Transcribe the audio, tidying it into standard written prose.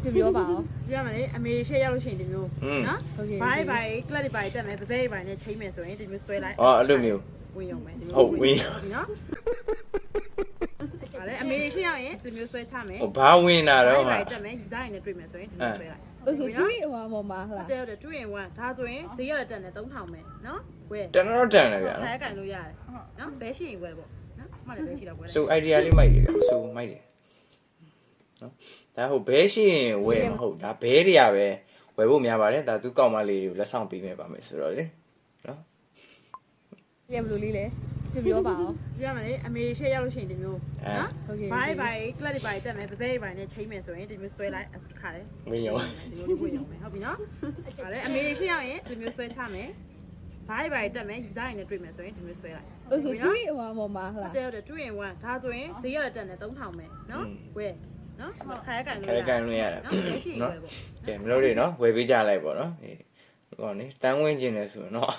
ပြောပါဦး ပြရမယ်လေအမေရှေ့ရောက်လို့ရှိရင်ဒီမျိုးနော်ဘာဘာကလပ်တွေဘာတက်မယ်ပပဲဘာနဲ့ချိန်မယ်ဆိုရင်ဒီမျိုးဆွဲလိုက် အော်အဲ့လိုမျိုး ဝင်ရုံပဲ ဟုတ်ဝင် နော်ဗါလေအမေရှေ့ရောက်ရင်ဒီမျိုးဆွဲချမယ် ဟိုဘာဝင်တာတော့ ဘာ ဟာ တက်မယ်ဒီဇိုင်းနဲ့တွေ့မယ်ဆိုရင်ဒီမျိုးဆွဲလိုက် ဟုတ်ဆို2 in 1ပေါ်မှာဟလား တဲ့2 in 1ဒါဆိုရင်ဈေးရတဲ့တက်နဲ့3000ပဲနော်ဝယ် တန်တော့တန်တယ်ဗျာ ခါကန်လို့ရတယ်နော်ဘဲရှိရင်ဝယ်ပေါ့နော်မှလည်းဘဲရှိတော့ဝယ်လိုက် ဆို idea လေးမိုက်တယ်ဗျာဆိုမိုက်တယ်နော်ဒါဟိုဘဲရှိရင်ဝယ်မဟုတ်ဒါဘဲတွေကပဲဝယ်ဖို့များပါတယ်ဒါသူကောက်မလေးတွေကိုလက်ဆောင်ပေးမယ်ပါမယ်ဆိုတော့လေနော် ပြဘလို့လေးလဲပြောပါဦး ပြရမယ်လေအမေရှေ့ရောက်လို့ရှိရင်ဒီမျိုးနော် ဟုတ်ကဲ့ ဘာဘာကလပ်တွေဘာတက်မယ်ပပဲဘာနဲ့ချိန်မယ်ဆိုရင်ဒီမျိုးဆွဲလိုက်ခါလေ ဝင်ရော ဒီလိုဝင်ရုံပဲဟုတ်ပြီနော်ဗါလေအမေရှေ့ရောက်ရင်ဒီမျိုးဆွဲချမယ်ဘာဘာတက်မယ်ဒီဇိုင်းနဲ့တွေ့မယ်ဆိုရင်ဒီမျိုးဆွဲလိုက် ဟုတ်ဆို2 in 1ပေါ်မှာဟလား တဲ့2 in 1ဒါဆိုရင်ဈေးရတဲ့တက်နဲ့3000ပဲနော်ဝယ်နော်ခါကန်လို့ ခဲကန်လို့ရတယ် နော်ဘဲရှိရင်ဝယ်ပေါ့ ကဲမလို့တွေနော်ဝယ်ပေးကြလိုက်ပေါ့နော်အေးဟိုကနေတန်းဝင်းကျင်တယ်ဆိုရင်တော့